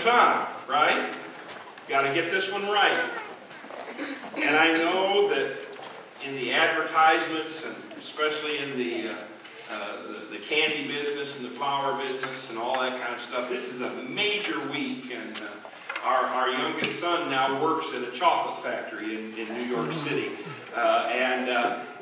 on, right? Got to get this one right. And I know that in the advertisements, and especially in the candy business and the flower business and all that kind of stuff, this is a major week. And our youngest son now works at a chocolate factory in New York City.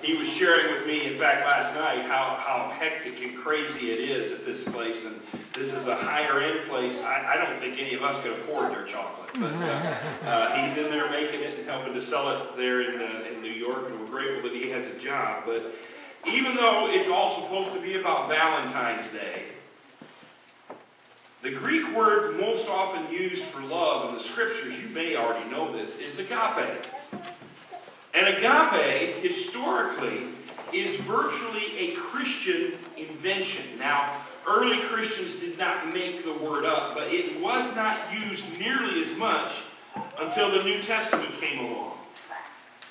He was sharing with me, in fact, last night, how hectic and crazy it is at this place. And this is a higher-end place. I don't think any of us could afford their chocolate. But he's in there making it and helping to sell it there in New York. And we're grateful that he has a job. But even though it's all supposed to be about Valentine's Day, the Greek word most often used for love in the Scriptures, you may already know this, is agape. And agape, historically, is virtually a Christian invention. Now, early Christians did not make the word up, but it was not used nearly as much until the New Testament came along.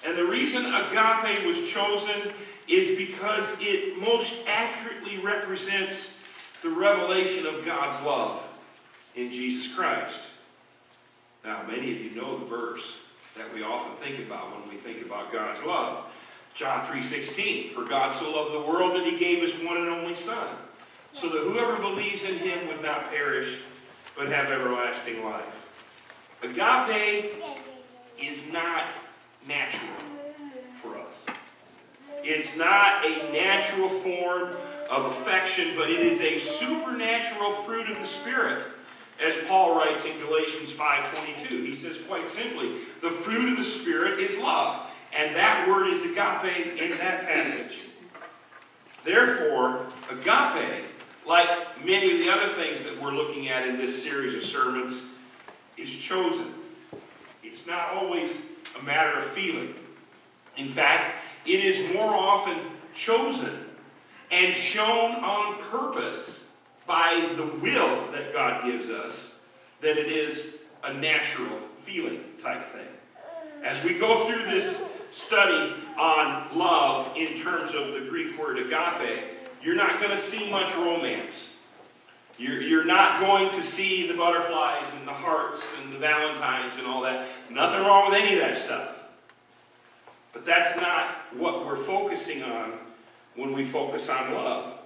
And the reason agape was chosen is because it most accurately represents the revelation of God's love in Jesus Christ. Now, many of you know the verse that we often think about when we think about God's love. John 3:16, for God so loved the world that he gave his one and only Son, so that whoever believes in him would not perish, but have everlasting life. Agape is not natural for us. It's not a natural form of affection, but it is a supernatural fruit of the Spirit. As Paul writes in Galatians 5:22, he says quite simply, the fruit of the Spirit is love. And that word is agape in that passage. Therefore, agape, like many of the other things that we're looking at in this series of sermons, is chosen. It's not always a matter of feeling. In fact, it is more often chosen and shown on purpose by the will that God gives us than it is a natural feeling type thing. As we go through this study on love in terms of the Greek word agape, you're not going to see much romance. You're not going to see the butterflies and the hearts and the valentines and all that. Nothing wrong with any of that stuff. But that's not what we're focusing on when we focus on love.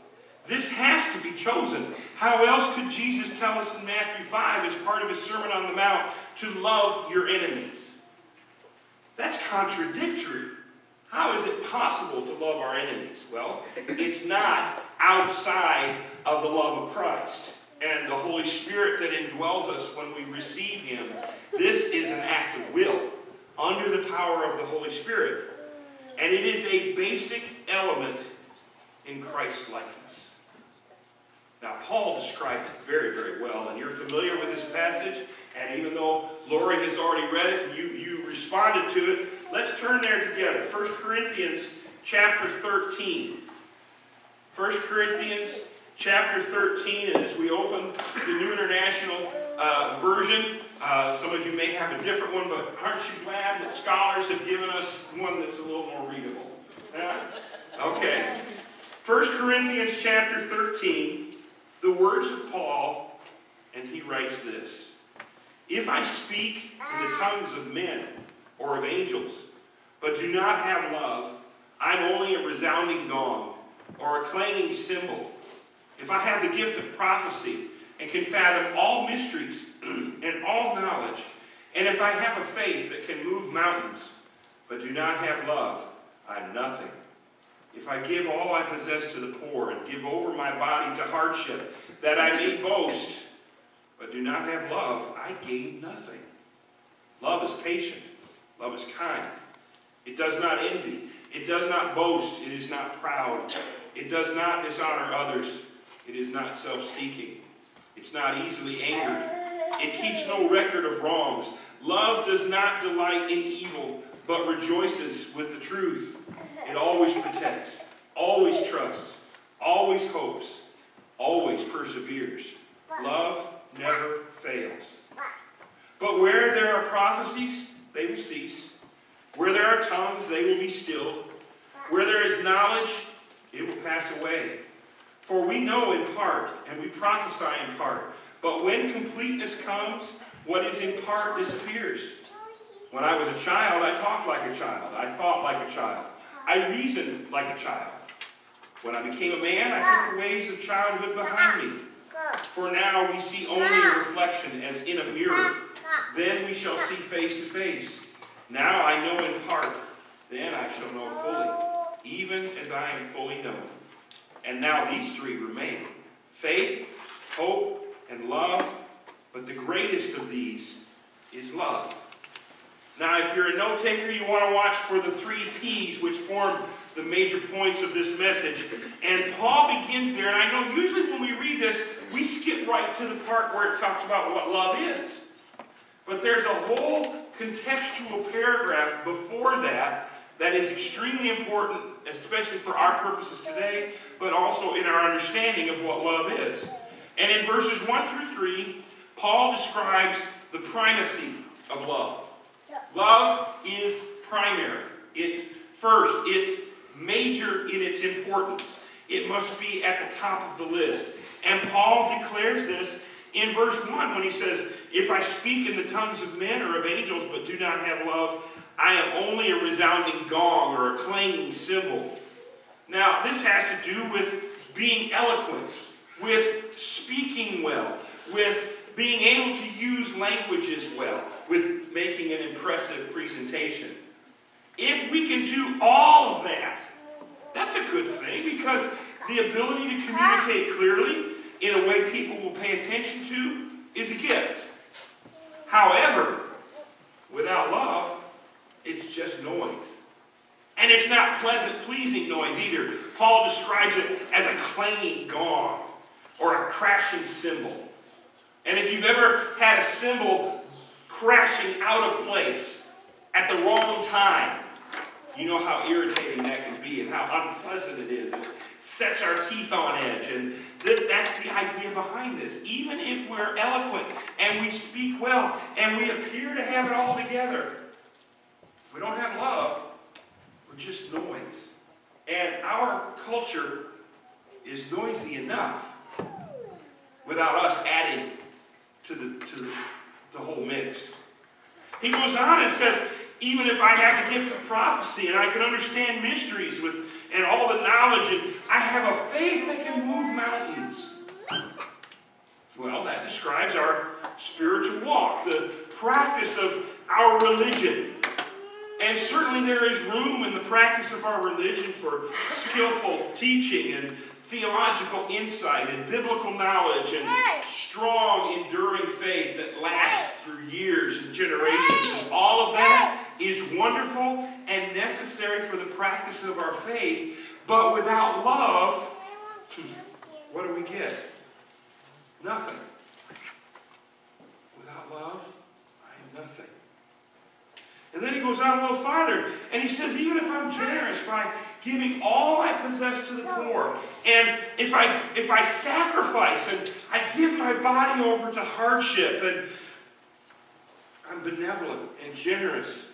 This has to be chosen. How else could Jesus tell us in Matthew 5 as part of his Sermon on the Mount to love your enemies? That's contradictory. How is it possible to love our enemies? Well, it's not outside of the love of Christ and the Holy Spirit that indwells us when we receive him. This is an act of will under the power of the Holy Spirit. And it is a basic element in Christ's likeness. Now, Paul described it very, very well, and you're familiar with this passage, and even though Lori has already read it and you responded to it, let's turn there together. 1 Corinthians chapter 13. 1 Corinthians chapter 13, and as we open the New International Version, some of you may have a different one, but aren't you glad that scholars have given us one that's a little more readable? Yeah? Okay. 1 Corinthians chapter 13. The words of Paul, and he writes this. If I speak in the tongues of men or of angels, but do not have love, I'm only a resounding gong or a clanging cymbal. If I have the gift of prophecy and can fathom all mysteries and all knowledge, and if I have a faith that can move mountains, but do not have love, I'm nothing. If I give all I possess to the poor and give over my body to hardship, that I may boast, but do not have love, I gain nothing. Love is patient. Love is kind. It does not envy. It does not boast. It is not proud. It does not dishonor others. It is not self-seeking. It's not easily angered. It keeps no record of wrongs. Love does not delight in evil, but rejoices with the truth. It always protects, always trusts, always hopes, always perseveres. Love never fails. But where there are prophecies, they will cease. Where there are tongues, they will be stilled. Where there is knowledge, it will pass away. For we know in part, and we prophesy in part. But when completeness comes, what is in part disappears. When I was a child, I talked like a child. I thought like a child. I reasoned like a child. When I became a man, I put the ways of childhood behind me. For now we see only a reflection as in a mirror. Then we shall see face to face. Now I know in part. Then I shall know fully, even as I am fully known. And now these three remain: faith, hope, and love. But the greatest of these is love. Now, if you're a note taker, you want to watch for the 3 P's, which form the major points of this message. And Paul begins there, and I know usually when we read this, we skip right to the part where it talks about what love is. But there's a whole contextual paragraph before that that is extremely important, especially for our purposes today, but also in our understanding of what love is. And in verses 1 through 3, Paul describes the primacy of love. Love is primary. It's first. It's major in its importance. It must be at the top of the list. And Paul declares this in verse 1 when he says, "If I speak in the tongues of men or of angels but do not have love, I am only a resounding gong or a clanging cymbal." Now, this has to do with being eloquent, with speaking well, with being able to use languages well, with making an impressive presentation. If we can do all of that, that's a good thing, because the ability to communicate clearly in a way people will pay attention to is a gift. However, without love, it's just noise. And it's not pleasant, pleasing noise either. Paul describes it as a clanging gong or a crashing cymbal. And if you've ever had a cymbal crashing out of place at the wrong time, you know how irritating that can be and how unpleasant it is. And it sets our teeth on edge. And that's the idea behind this. Even if we're eloquent and we speak well and we appear to have it all together, if we don't have love, we're just noise. And our culture is noisy enough without us adding to the whole mix. He goes on and says, even if I have the gift of prophecy and I can understand mysteries and all the knowledge, and I have a faith that can move mountains. Well, that describes our spiritual walk, the practice of our religion. And certainly there is room in the practice of our religion for skillful teaching and theological insight and biblical knowledge and strong, enduring faith that lasts through years and generations. And all of that is wonderful and necessary for the practice of our faith. But without love, what do we get? Nothing. Without love, I am nothing. And then he goes on a little farther, and he says, even if I'm generous by giving all I possess to the poor, and if I sacrifice and I give my body over to hardship, and I'm benevolent and generous,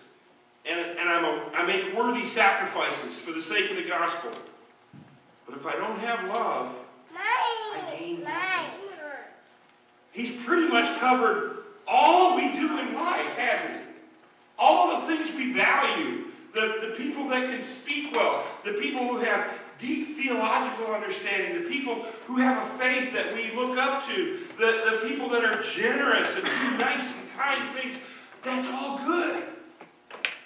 and I make worthy sacrifices for the sake of the gospel, but if I don't have love, I gain nothing. He's pretty much covered all we do in life, hasn't he? All the things we value, the people that can speak well, the people who have deep theological understanding, the people who have a faith that we look up to, the people that are generous and do nice and kind things, that's all good.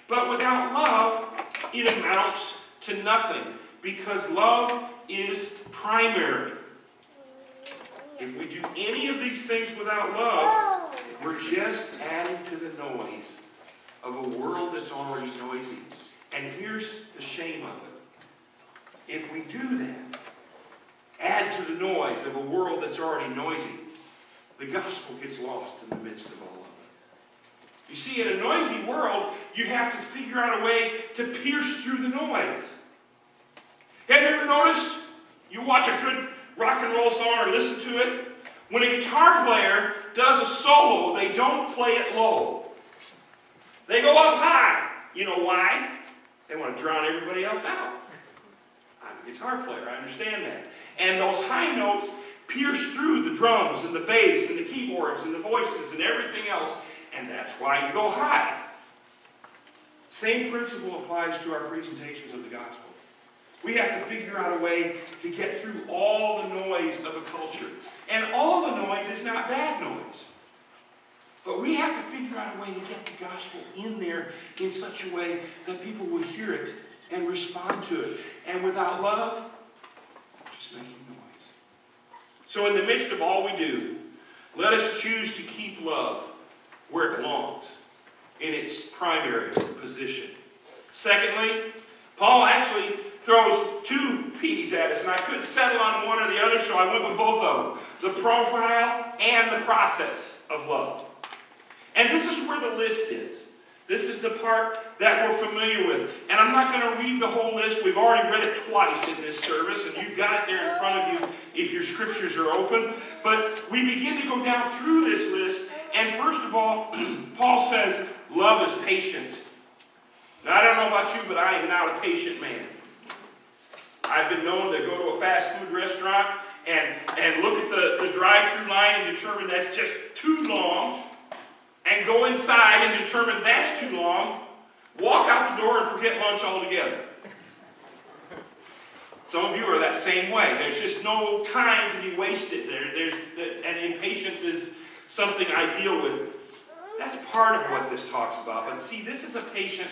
But without love, it amounts to nothing, because love is primary. If we do any of these things without love, we're just adding to the noise of a world that's already noisy. And here's the shame of it. If we do that, add to the noise of a world that's already noisy, the gospel gets lost in the midst of all of it. You see, in a noisy world, you have to figure out a way to pierce through the noise. Have you ever noticed, you watch a good rock and roll song or listen to it, when a guitar player does a solo, they don't play it low. They go up high. You know why? They want to drown everybody else out. I'm a guitar player. I understand that. And those high notes pierce through the drums and the bass and the keyboards and the voices and everything else. And that's why you go high. Same principle applies to our presentations of the gospel. We have to figure out a way to get through all the noise of a culture. And all the noise is not bad noise. But we have to figure out a way to get the gospel in there in such a way that people will hear it and respond to it. And without love, just making noise. So in the midst of all we do, let us choose to keep love where it belongs, in its primary position. Secondly, Paul actually throws two P's at us, and I couldn't settle on one or the other, so I went with both of them. The profile and the process of love. And this is where the list is. This is the part that we're familiar with. And I'm not going to read the whole list. We've already read it twice in this service, and you've got it there in front of you if your scriptures are open. But we begin to go down through this list, and first of all, Paul says, love is patient. Now, I don't know about you, but I am not a patient man. I've been known to go to a fast food restaurant and look at the drive-thru line and determine that's just too long, and go inside and determine that's too long, walk out the door and forget lunch altogether. Some of you are that same way. There's just no time to be wasted. And impatience is something I deal with. That's part of what this talks about. But see, this is a patient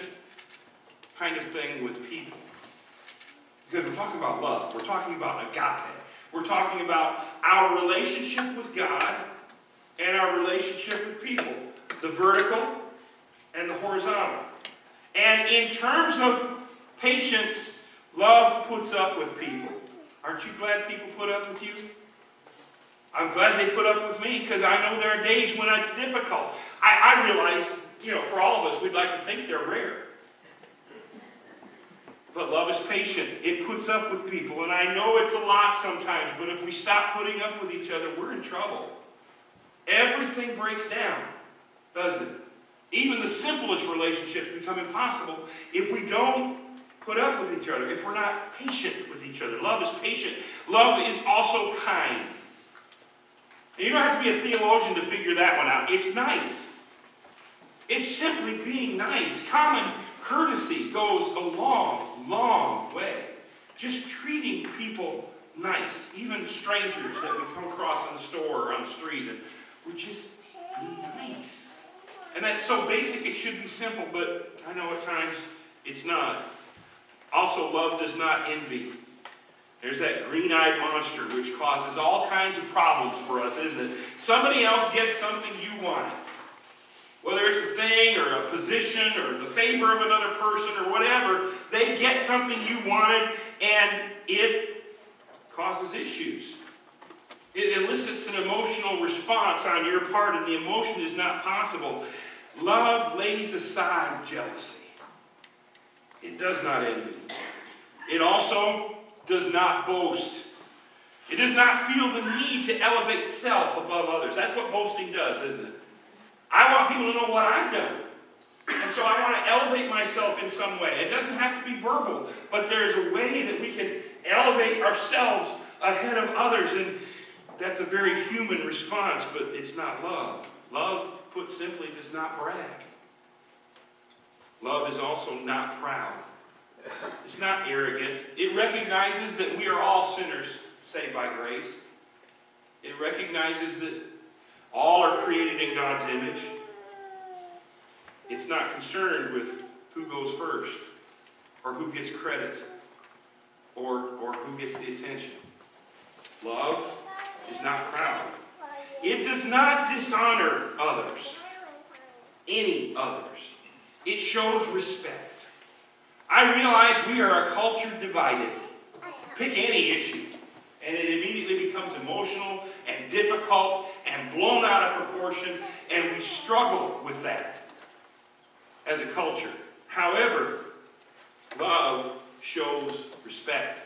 kind of thing with people. Because we're talking about love. We're talking about agape. We're talking about our relationship with God and our relationship with people. The vertical and the horizontal. And in terms of patience, love puts up with people. Aren't you glad people put up with you? I'm glad they put up with me, because I know there are days when it's difficult. I realize, for all of us, we'd like to think they're rare. But love is patient. It puts up with people. And I know it's a lot sometimes, but if we stop putting up with each other, we're in trouble. Everything breaks down, doesn't it? Even the simplest relationships become impossible if we don't put up with each other, if we're not patient with each other. Love is patient. Love is also kind. You don't have to be a theologian to figure that one out. It's nice. It's simply being nice. Common courtesy goes a long, long way. Just treating people nice. Even strangers that we come across in the store or on the street. And we're just being nice. And that's so basic it should be simple, but I know at times it's not. Also, love does not envy. There's that green-eyed monster which causes all kinds of problems for us, isn't it? Somebody else gets something you wanted. Whether it's a thing or a position or the favor of another person or whatever, they get something you wanted and it causes issues. It elicits an emotional response on your part, and the emotion is not possible. Love lays aside jealousy. It does not envy. It also does not boast. It does not feel the need to elevate self above others. That's what boasting does, isn't it? I want people to know what I've done. And so I want to elevate myself in some way. It doesn't have to be verbal, but there's a way that we can elevate ourselves ahead of others. And that's a very human response, but it's not love. Love, put simply, does not brag. Love is also not proud. It's not arrogant. It recognizes that we are all sinners saved by grace. It recognizes that all are created in God's image. It's not concerned with who goes first, or who gets credit, or who gets the attention. Love is not proud. It does not dishonor others, any others. It shows respect. I realize we are a culture divided. Pick any issue, and it immediately becomes emotional and difficult and blown out of proportion, and we struggle with that as a culture. However, love shows respect.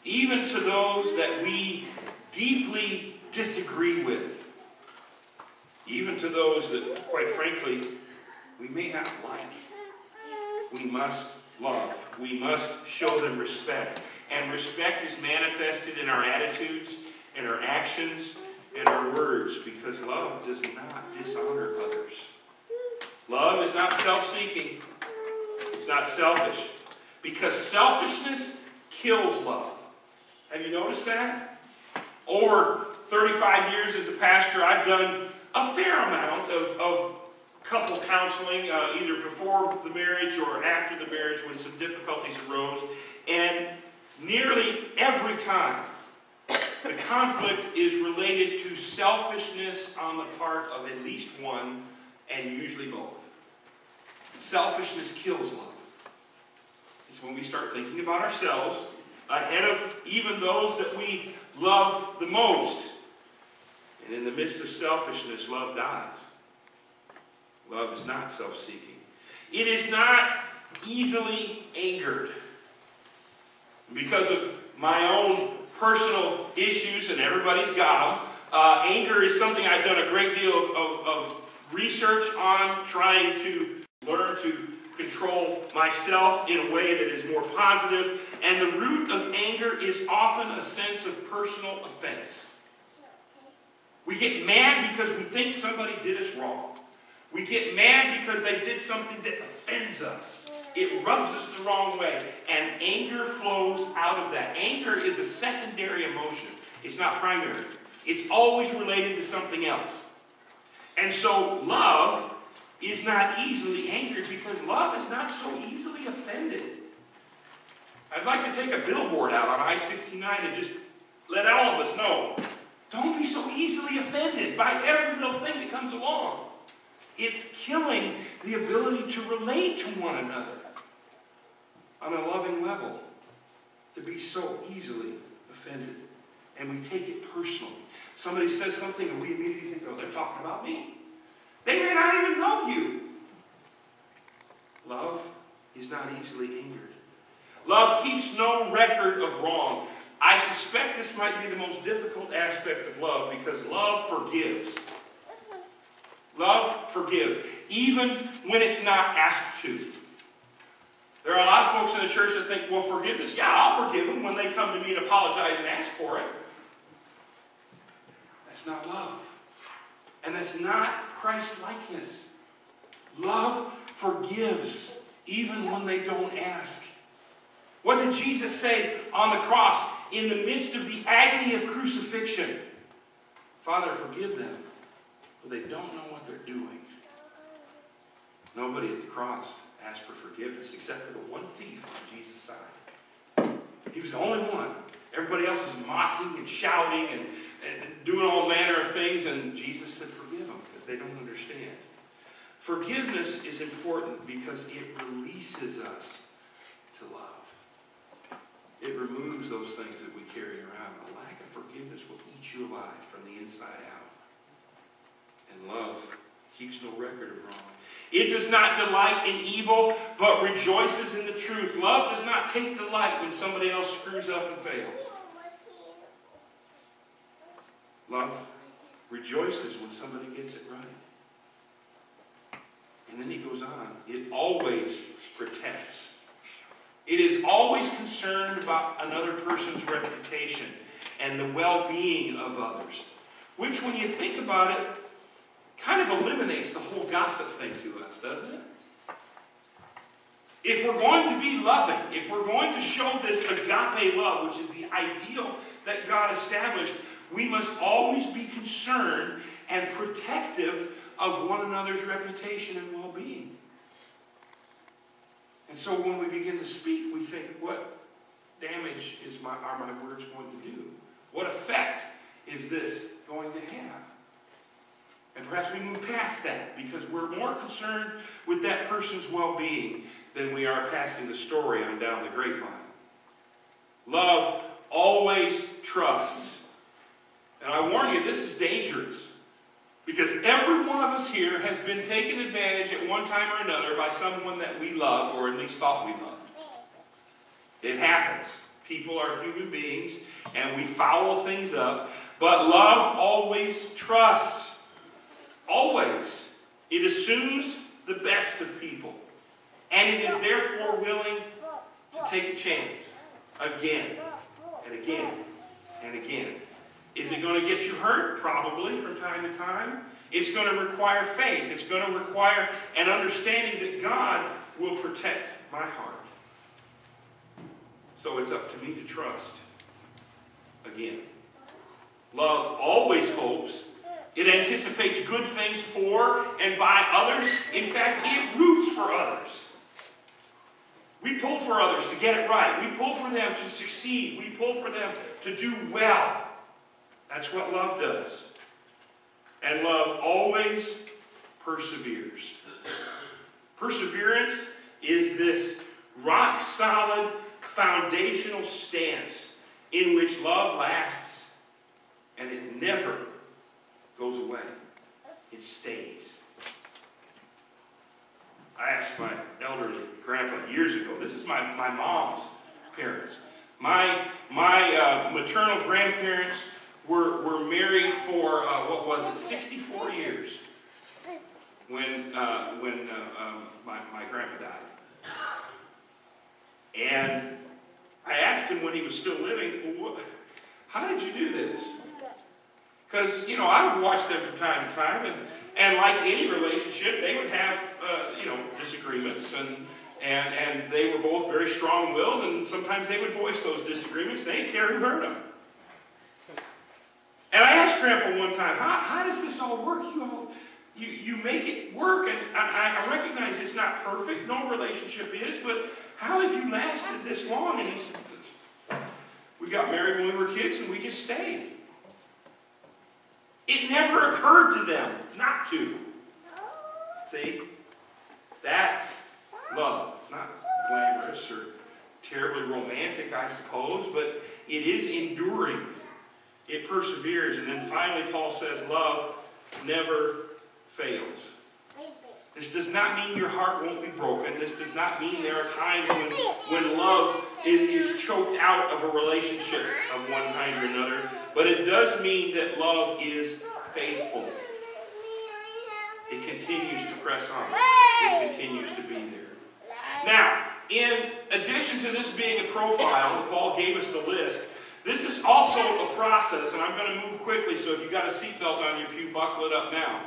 Even to those that we deeply disagree with. Even to those that, quite frankly, we may not like. We must love. We must show them respect. And respect is manifested in our attitudes and our actions and our words, because love does not dishonor others. Love is not self-seeking. It's not selfish. Because selfishness kills love. Have you noticed that? Over 35 years as a pastor, I've done a fair amount of couple counseling, either before the marriage or after the marriage when some difficulties arose. And nearly every time, the conflict is related to selfishness on the part of at least one, and usually both. Selfishness kills love. It's when we start thinking about ourselves ahead of even those that we love the most. And in the midst of selfishness, love dies. Love is not self-seeking. It is not easily angered. Because of my own personal issues, and everybody's got them, anger is something I've done a great deal of research on, trying to learn to control myself in a way that is more positive. And the root of anger is often a sense of personal offense. We get mad because we think somebody did us wrong. We get mad because they did something that offends us. It rubs us the wrong way. And anger flows out of that. Anger is a secondary emotion. It's not primary. It's always related to something else. And so love is not easily angered because love is not so easily offended. I'd like to take a billboard out on I-69 and just let all of us know, don't be so easily offended by every little thing that comes along. It's killing the ability to relate to one another on a loving level, to be so easily offended. And we take it personally. Somebody says something and we immediately think, oh, they're talking about me. They may not even know you. Love is not easily angered. Love keeps no record of wrong. I suspect this might be the most difficult aspect of love because love forgives. Love forgives, even when it's not asked to. There are a lot of folks in the church that think, well, forgiveness, yeah, I'll forgive them when they come to me and apologize and ask for it. That's not love. And that's not Christ-likeness. Love forgives, even when they don't ask. What did Jesus say on the cross in the midst of the agony of crucifixion? Father, forgive them, for they don't know what they're doing. Nobody at the cross asked for forgiveness except for the one thief on Jesus' side. He was the only one. Everybody else is mocking and shouting and doing all manner of things, and Jesus said, forgive them, because they don't understand. Forgiveness is important because it releases us to love. It removes those things that we carry around. A lack of forgiveness will eat you alive from the inside out. And love keeps no record of wrong. It does not delight in evil, but rejoices in the truth. Love does not take delight when somebody else screws up and fails. Love rejoices when somebody gets it right. And then he goes on. It always protects. It is always concerned about another person's reputation and the well-being of others. Which, when you think about it, kind of eliminates the whole gossip thing to us, doesn't it? If we're going to be loving, if we're going to show this agape love, which is the ideal that God established, we must always be concerned and protective of one another's reputation and well-being. And so when we begin to speak, we think, what damage are my words going to do? What effect is this going to have? And perhaps we move past that because we're more concerned with that person's well-being than we are passing the story on down the grapevine. Love always trusts. And I warn you, this is dangerous. Because every one of us here has been taken advantage at one time or another by someone that we loved, or at least thought we loved. It happens. People are human beings, and we foul things up. But love always trusts. Always. It assumes the best of people. And it is therefore willing to take a chance. Again, and again, and again. Is it going to get you hurt? Probably, from time to time. It's going to require faith. It's going to require an understanding that God will protect my heart. So it's up to me to trust. Again, love always hopes. It anticipates good things for and by others. In fact, it roots for others. We pull for others to get it right. We pull for them to succeed. We pull for them to do well. That's what love does. And love always perseveres. Perseverance is this rock-solid, foundational stance in which love lasts, and it never goes away. It stays. I asked my elderly grandpa years ago. This is my mom's parents. My maternal grandparents were married for, 64 years when my grandpa died. And I asked him when he was still living, well, how did you do this? Because, I would watch them from time to time, and like any relationship, they would have, disagreements, and they were both very strong-willed, and sometimes they would voice those disagreements. They didn't care who heard them. And I asked Grandpa one time, how does this all work? You make it work, and I recognize it's not perfect. No relationship is, but how have you lasted this long? And he said, we got married when we were kids, and we just stayed. It never occurred to them not to. See? That's love. It's not glamorous or terribly romantic, I suppose, but it is enduring. It perseveres. And then finally, Paul says, love never fails. This does not mean your heart won't be broken. This does not mean there are times when love is choked out of a relationship of one kind or another. But it does mean that love is faithful. It continues to press on. It continues to be there. Now, in addition to this being a profile, and Paul gave us the list, this is also a process, and I'm going to move quickly, so if you've got a seatbelt on your pew, buckle it up now.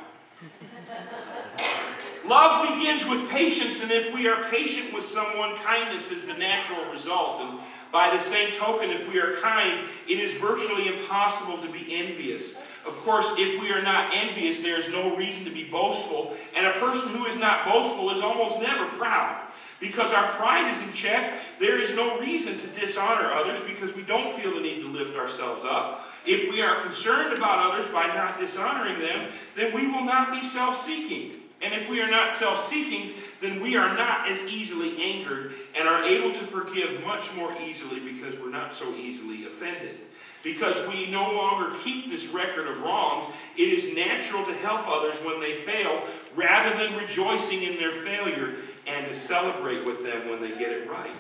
Love begins with patience, and if we are patient with someone, kindness is the natural result. And by the same token, if we are kind, it is virtually impossible to be envious. Of course, if we are not envious, there is no reason to be boastful, and a person who is not boastful is almost never proud. Because our pride is in check, there is no reason to dishonor others because we don't feel the need to lift ourselves up. If we are concerned about others by not dishonoring them, then we will not be self-seeking. And if we are not self-seeking, then we are not as easily angered and are able to forgive much more easily because we're not so easily offended. Because we no longer keep this record of wrongs, it is natural to help others when they fail rather than rejoicing in their failure and to celebrate with them when they get it right.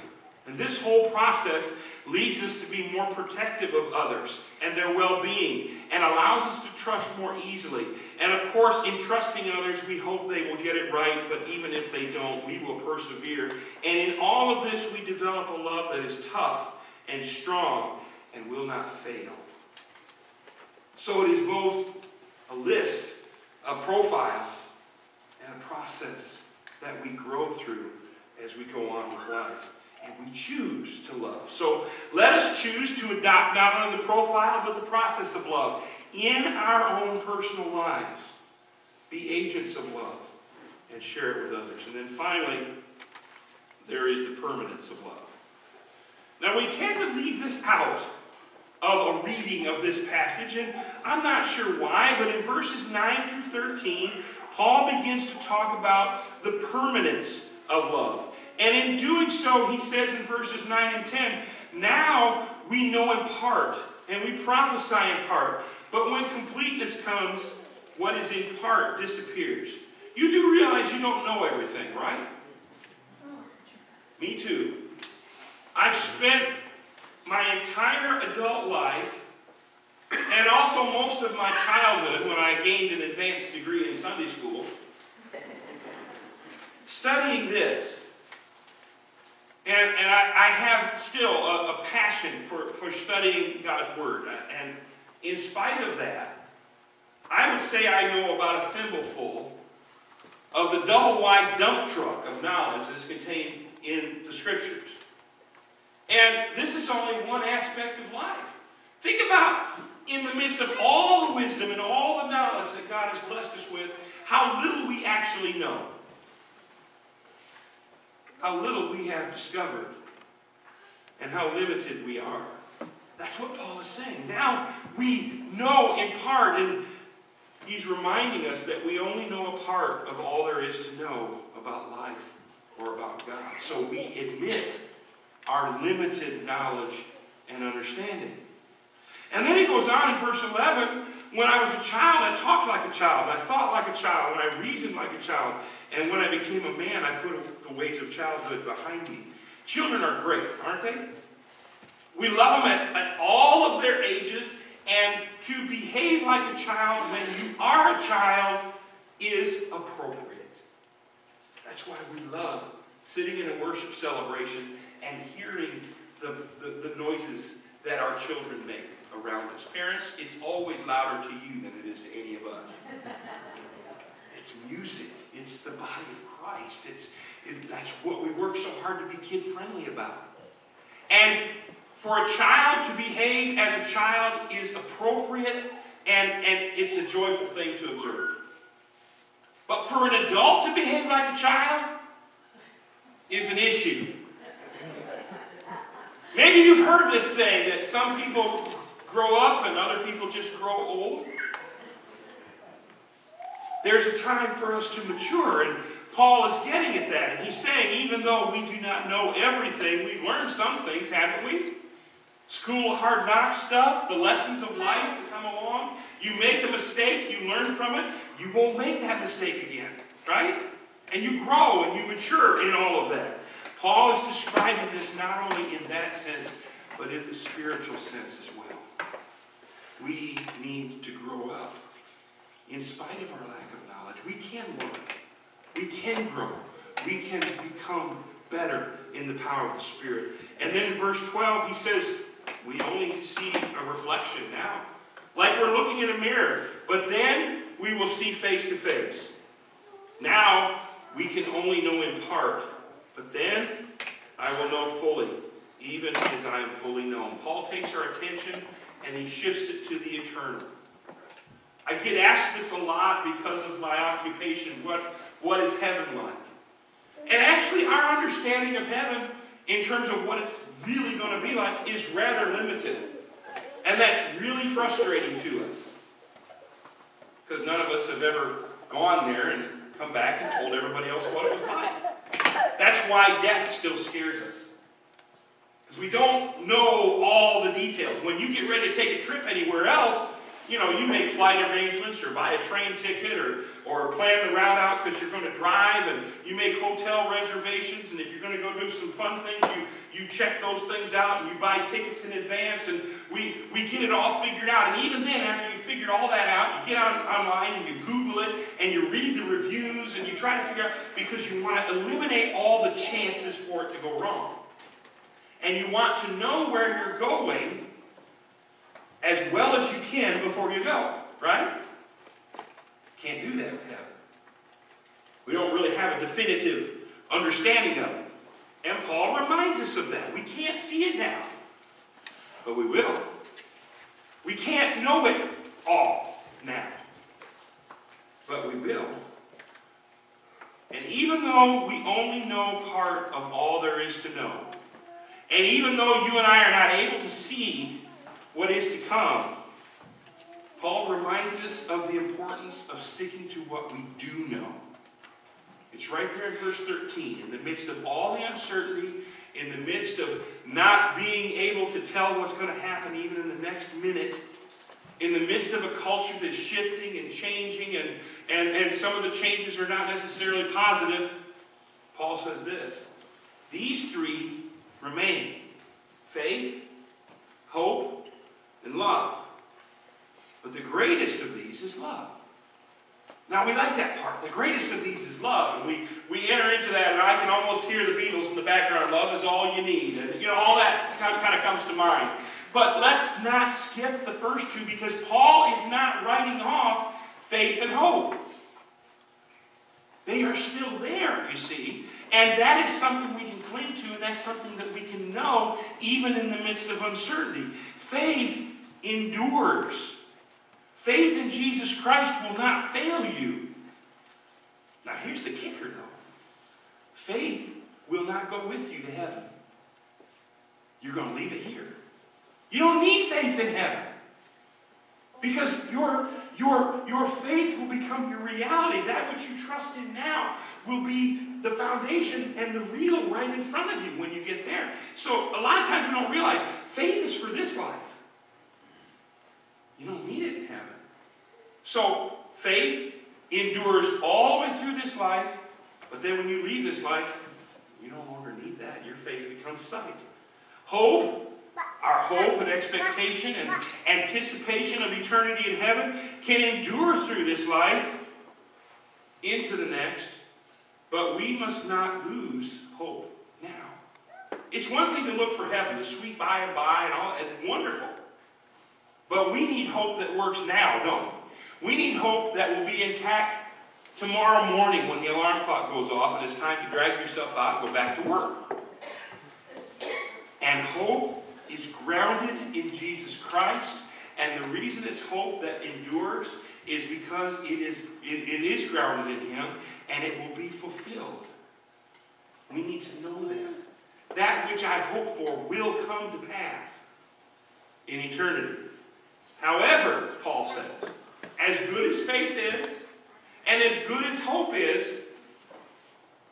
And this whole process leads us to be more protective of others and their well-being and allows us to trust more easily. And of course, in trusting others, we hope they will get it right, but even if they don't, we will persevere. And in all of this, we develop a love that is tough and strong and will not fail. So it is both a list, a profile, and a process that we grow through as we go on with life. And we choose to love. So let us choose to adopt not only the profile, but the process of love in our own personal lives. Be agents of love and share it with others. And then finally, there is the permanence of love. Now we tend to leave this out of a reading of this passage, and I'm not sure why, but in verses 9 through 13, Paul begins to talk about the permanence of love. And in doing so, he says in verses 9 and 10, now we know in part, and we prophesy in part, but when completeness comes, what is in part disappears. You do realize you don't know everything, right? Me too. I've spent my entire adult life, and also most of my childhood when I gained an advanced degree in Sunday school, studying this. And I have still a passion for studying God's Word. And in spite of that, I would say I know about a thimbleful of the double-wide dump truck of knowledge that's contained in the Scriptures. And this is only one aspect of life. Think about, in the midst of all the wisdom and all the knowledge that God has blessed us with, how little we actually know. How little we have discovered. And how limited we are. That's what Paul is saying. Now we know in part, and he's reminding us that we only know a part of all there is to know about life or about God. So we admit our limited knowledge and understanding. And then he goes on in verse 11, when I was a child, I talked like a child, and I thought like a child, and I reasoned like a child. And when I became a man, I put the ways of childhood behind me. Children are great, aren't they? We love them at all of their ages, and to behave like a child when you are a child is appropriate. That's why we love sitting in a worship celebration and hearing the noises that our children make around us. Parents, it's always louder to you than it is to any of us. It's music. It's the body of Christ. That's what we work so hard to be kid-friendly about. And for a child to behave as a child is appropriate, and it's a joyful thing to observe. But for an adult to behave like a child is an issue. Maybe you've heard this saying that some people grow up and other people just grow old. There's a time for us to mature, and Paul is getting at that. And he's saying, even though we do not know everything, we've learned some things, haven't we? School of hard knocks stuff, the lessons of life that come along. You make a mistake, you learn from it, you won't make that mistake again, right? And you grow and you mature in all of that. Paul is describing this not only in that sense, but in the spiritual sense as well. We need to grow up. In spite of our lack of knowledge, we can learn. We can grow. We can become better in the power of the Spirit. And then in verse 12, he says, we only see a reflection now. Like we're looking in a mirror. But then we will see face to face. Now we can only know in part. But then I will know fully, even as I am fully known. Paul takes our attention and he shifts it to the eternal. I get asked this a lot because of my occupation. What is heaven like? And actually our understanding of heaven in terms of what it's really going to be like is rather limited. And that's really frustrating to us. Because none of us have ever gone there and come back and told everybody else what it was like. That's why death still scares us. Because we don't know all the details. When you get ready to take a trip anywhere else, you know, you make flight arrangements or buy a train ticket or plan the route out because you're going to drive, and you make hotel reservations, and if you're going to go do some fun things, you check those things out and you buy tickets in advance, and we get it all figured out. And even then, after you figured all that out, you get online and you Google it and you read the reviews and you try to figure out, because you want to eliminate all the chances for it to go wrong. And you want to know where you're going as well as you can before you go, right? Can't do that with heaven. We don't really have a definitive understanding of it. And Paul reminds us of that. We can't see it now, but we will. We can't know it all now, but we will. And even though we only know part of all there is to know, and even though you and I are not able to see what is to come, Paul reminds us of the importance of sticking to what we do know. It's right there in verse 13. In the midst of all the uncertainty, in the midst of not being able to tell what's going to happen even in the next minute, in the midst of a culture that's shifting and changing, and some of the changes are not necessarily positive, Paul says this: these three remain: faith, hope, and love. But the greatest of these is love. Now, we like that part. The greatest of these is love. And we enter into that, and I can almost hear the Beatles in the background. Love is all you need. And, you know, all that kind of comes to mind. But let's not skip the first two, because Paul is not writing off faith and hope. They are still there, you see. And that is something we can cling to, and that's something that we can know even in the midst of uncertainty. Faith endures. Faith in Jesus Christ will not fail you. Now here's the kicker, though. Faith will not go with you to heaven. You're going to leave it here. You don't need faith in heaven. Because your faith will become your reality. That which you trust in now will be the foundation and the real right in front of you when you get there. So a lot of times we don't realize faith is for this life. You don't need it in heaven. So faith endures all the way through this life, but then when you leave this life, you no longer need that. Your faith becomes sight. Hope, our hope and expectation and anticipation of eternity in heaven can endure through this life into the next, but we must not lose hope now. It's one thing to look for heaven, the sweet by and by and all. It's wonderful. But we need hope that works now, don't we? We need hope that will be intact tomorrow morning when the alarm clock goes off and it's time to drag yourself out and go back to work. And hope is grounded in Jesus Christ, and the reason it's hope that endures is because it is grounded in Him, and it will be fulfilled. We need to know that. That which I hope for will come to pass in eternity. However, Paul says, as good as faith is, and as good as hope is,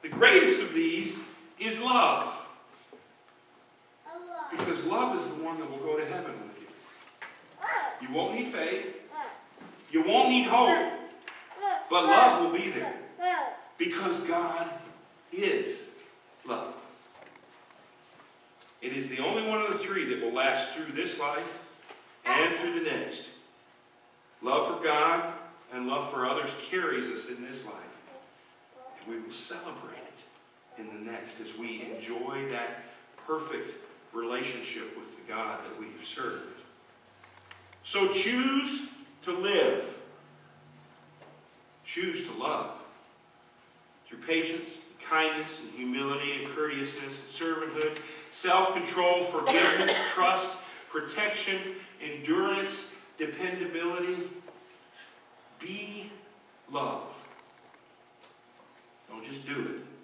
the greatest of these is love. Because love is the one that will go to heaven with you. You won't need faith. You won't need hope. But love will be there. Because God is love. It is the only one of the three that will last through this life and through the next. Love for God and love for others carries us in this life. And we will celebrate it in the next as we enjoy that perfect relationship with the God that we have served. So choose to live. Choose to love. Through patience, kindness, and humility, and courteousness, and servanthood, self-control, forgiveness, trust, protection, endurance, dependability. Be love. Don't just do it.